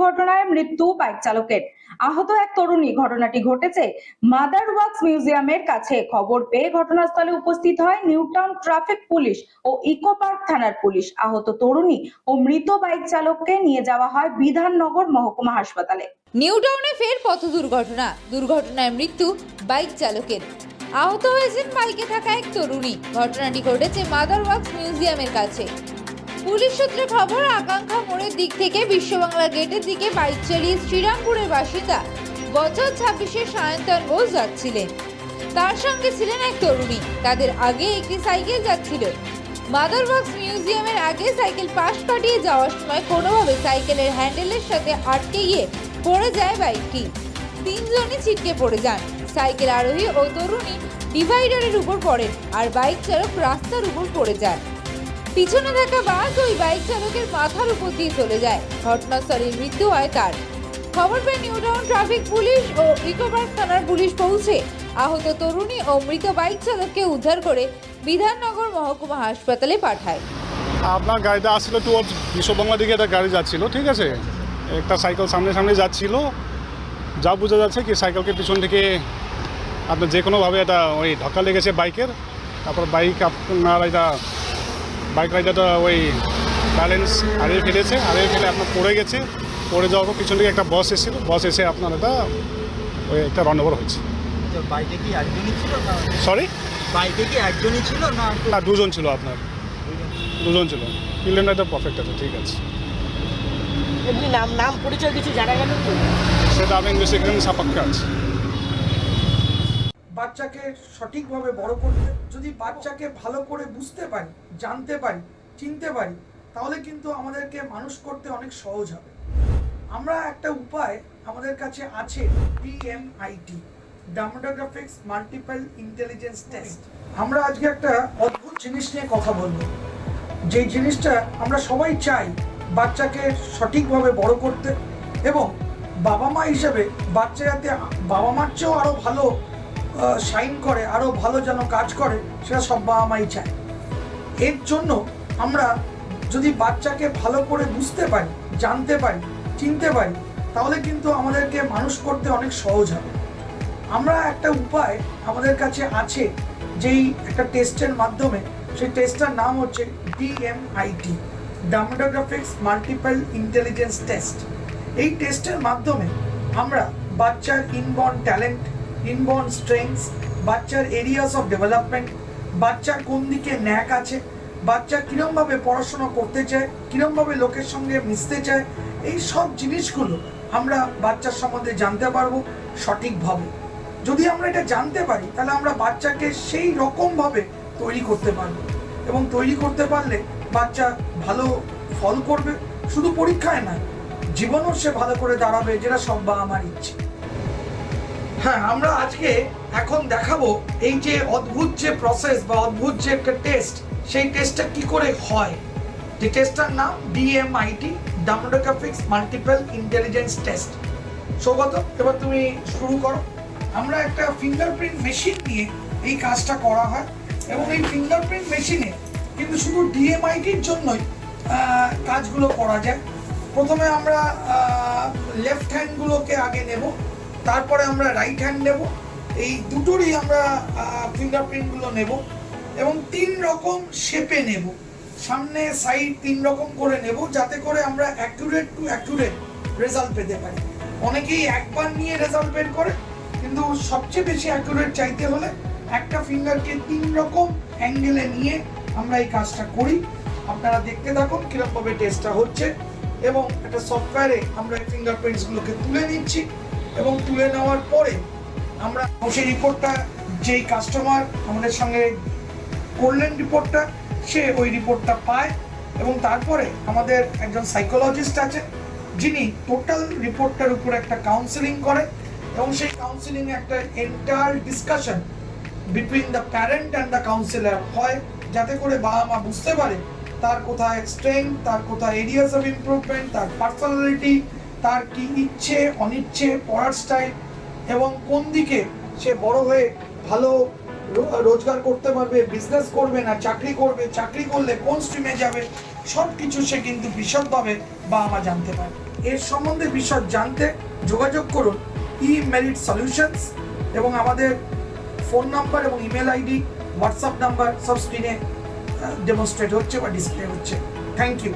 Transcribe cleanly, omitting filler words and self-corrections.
ঘটনায় মৃত্যু বাইক চালকের। আহত এক তরুণী। ঘটনাটি ঘটেছে মাদার ওয়ার্কস মিউজিয়ামের কাছে। খবর পেয়ে ঘটনাস্থলে উপস্থিত হয় নিউটাউন ট্রাফিক পুলিশ ও ইকো পার্ক থানার পুলিশ। আহত তরুণী ও মৃত বাইক চালককে নিয়ে যাওয়া হয় বিধাননগর মহকুমা হাসপাতালে। নিউটাউনে ফের পথ দুর্ঘটনায় মৃত্যু বাইক চালকের। আহত হয়েছেন বাইকে থাকা এক তরুণী। ঘটনাটি ঘটেছে মাদার ওয়ার্কস মিউজিয়ামের কাছে। পুলিশ সূত্রে খবর, আকাঙ্ক্ষা মোড়ের দিক থেকে বিশ্ববাংলা গেটের দিকে বাইক চালিয়ে শ্রীরামপুরের বাসিন্দা বছর 26-এর সায়ন্তন ঘোষ যাচ্ছিলেন। তার সঙ্গে ছিলেন এক তরুণী। তাদের আগে একটি সাইকেল যাচ্ছিল। মাদার ওয়ার্কস মিউজিয়ামের আগে সাইকেল পাশ কাটিয়ে যাওয়ার সময় কোনোভাবে সাইকেলের হ্যান্ডেলের সাথে আটকে গিয়ে পড়ে যায় বাইকটি। তিনজনই ছিটকে পড়ে যান। সাইকেল আরোহী ও তরুণী ডিভাইডারের উপর পড়েন আর বাইক চালক রাস্তার উপর পড়ে যায়। পিছনে থাকা বাস ওই বাইক চালকের মাথার উপর দিয়ে চলে যায়। ঘটনাস্থলে মৃত্যু হয় তার। খবর পেয়ে নিউটাউন ট্রাফিক পুলিশ ও ইকো পার্ক থানার পুলিশ পৌঁছে আহত তরুণী ও মৃত বাইক চালককে উদ্ধার করে বিধাননগর মহকুমা হাসপাতালে পাঠায়। আপনার গাড়িটা আসছিল টুয়ার্ডস বিশ্ববাংলা দিকে একটা গাড়ি যাচ্ছিল, ঠিক আছে। একটা সাইকেল সামনে যাচ্ছিল। যা বোঝা যাচ্ছে কি সাইকেলকে পিছন থেকে আপনার যে কোনোভাবে একটা ওই ধাক্কা লেগেছে বাইকের। তারপর আপনার এটা বাইক রাইডারটা ওই ব্যালেন্স হারিয়ে ফেলে আপনার পড়ে গেছে। পড়ে যাওয়ার পর পিছন থেকে একটা বাস এসেছিল। বাস এসে আপনার এটা ওই একটা রানওভার হয়েছে। বাইকে কি একজনই ছিল না? সরি, বাইকে কি একজনই ছিল না? না, দুজন ছিল। আপনার দুজন ছিল। পিলেনটা পারফেক্ট আছে, ঠিক আছে। এমনি নাম পরিচয় কিছু জানা গেল তো? সেটা আমি ইনভেস্টিগেশন সাপেক্ষে আছে। বাচ্চাকে সঠিকভাবে বড় করতে, যদি বাচ্চাকে ভালো করে বুঝতে পারি, জানতে পারি, চিনতে পারি, তাহলে কিন্তু আমাদেরকে মানুষ করতে অনেক সহজ হবে। আমরা একটা উপায় আমাদের কাছে আছে, DMIT, demographics multiple intelligence test. আমরা আজকে একটা অদ্ভুত জিনিস নিয়ে কথা বলবো, যে জিনিসটা আমরা সবাই চাই বাচ্চাকে সঠিকভাবে বড় করতে, এবং বাবা মা হিসেবে বাচ্চা যাতে বাবা মার চেয়েও আরও ভালো শাইন করে, আরও ভালো যেন কাজ করে, সেটা সব বাবা মাই চায়। এর জন্য আমরা যদি বাচ্চাকে ভালো করে বুঝতে পারি, জানতে পারি, চিনতে পারি, তাহলে কিন্তু আমাদেরকে মানুষ করতে অনেক সহজ হবে। আমরা একটা উপায় আমাদের কাছে আছে, যেই একটা টেস্টের মাধ্যমে, সেই টেস্টটার নাম হচ্ছে DMIT, demographics multiple intelligence test. এই টেস্টের মাধ্যমে আমরা বাচ্চার ইনবর্ন ট্যালেন্ট, ইনবর্ন স্ট্রেংথস, বাচ্চার এরিয়াস অফ ডেভেলপমেন্ট, বাচ্চার কোন দিকে ন্যাক আছে, বাচ্চা কীরমভাবে পড়াশোনা করতে চায়, কীরমভাবে লোকের সঙ্গে মিশতে চায়, এই সব জিনিসগুলো আমরা বাচ্চার সম্বন্ধে জানতে পারবো সঠিকভাবে। যদি আমরা এটা জানতে পারি, তাহলে আমরা বাচ্চাকে সেই রকমভাবে তৈরি করতে পারবো, এবং তৈরি করতে পারলে বাচ্চা ভালো ফল করবে। শুধু পরীক্ষায় নয়, জীবনও সে ভালো করে দাঁড়াবে, যেটা সব বাবা মার ইচ্ছে। হ্যাঁ, আমরা আজকে এখন দেখাবো এই যে অদ্ভুত যে প্রসেস বা অদ্ভুত যে একটা টেস্ট, সেই টেস্টটা কি করে হয়। যে টেস্টটার নাম DMIT, demographics multiple intelligence test. Saugata, এবার তুমি শুরু করো। আমরা একটা ফিঙ্গারপ্রিন্ট মেশিন নিয়ে এই কাজটা করা হয়, এবং এই ফিঙ্গারপ্রিন্ট মেশিনে কিন্তু শুধু DMIT-র জন্যই কাজগুলো করা যায়। প্রথমে আমরা লেফট হ্যান্ডগুলোকে আগে নেব, তারপরে আমরা রাইট হ্যান্ড নেব। এই দুটোরই আমরা ফিঙ্গারপ্রিন্টগুলো নেব, এবং 3 রকম শেপে নেব, সামনে সাইড 3 রকম করে নেব, যাতে করে আমরা অ্যাকুরেট টু অ্যাকুরেট রেজাল্ট পেতে পারি। অনেকেই একবার নিয়ে রেজাল্ট বের করে, কিন্তু সবচেয়ে বেশি অ্যাকুরেট চাইতে হলে একটা ফিঙ্গারকে 3 রকম অ্যাঙ্গেলে নিয়ে আমরা এই কাজটা করি। আপনারা দেখতে থাকুন কীরকমভাবে টেস্টটা হচ্ছে, এবং একটা সফটওয়্যারে আমরা এই ফিঙ্গারপ্রিন্টসগুলোকে তুলে নিচ্ছি, এবং তুলে নেওয়ার পরে আমরা সেই রিপোর্টটা, যেই কাস্টমার আমাদের সঙ্গে করলেন রিপোর্টটা, সে ওই রিপোর্টটা পায়, এবং তারপরে আমাদের একজন সাইকোলজিস্ট আছে, যিনি টোটাল রিপোর্টটার উপর একটা কাউন্সেলিং করে, এবং সেই কাউন্সেলিংয়ে একটা entire discussion between the parent and the councillor হয়, যাতে করে বাবা মা বুঝতে পারে তার কোথায় স্ট্রেংথ, তার কোথায় এরিয়াস অফ ইমপ্রুভমেন্ট, তার পার্সোনালিটি, তার কি ইচ্ছে অনিচ্ছে, পড়ার স্টাইল, এবং কোন দিকে সে বড় হয়ে ভালো রোজগার করতে পারবে, বিজনেস করবে না চাকরি করবে, চাকরি করলে কোন স্ট্রিমে যাবে, সব কিছু সে কিন্তু বিশদভাবে বাবা মা জানতে পারে। এর সম্বন্ধে বিশদ জানতে যোগাযোগ করুন ই-মেরিট সলিউশনস এবং আমাদের ফোন নাম্বার এবং ইমেল আইডি হোয়াটসঅ্যাপ নাম্বার সব স্ক্রিনে ডেমনস্ট্রেট হচ্ছে বা ডিসপ্লে হচ্ছে। Thank you.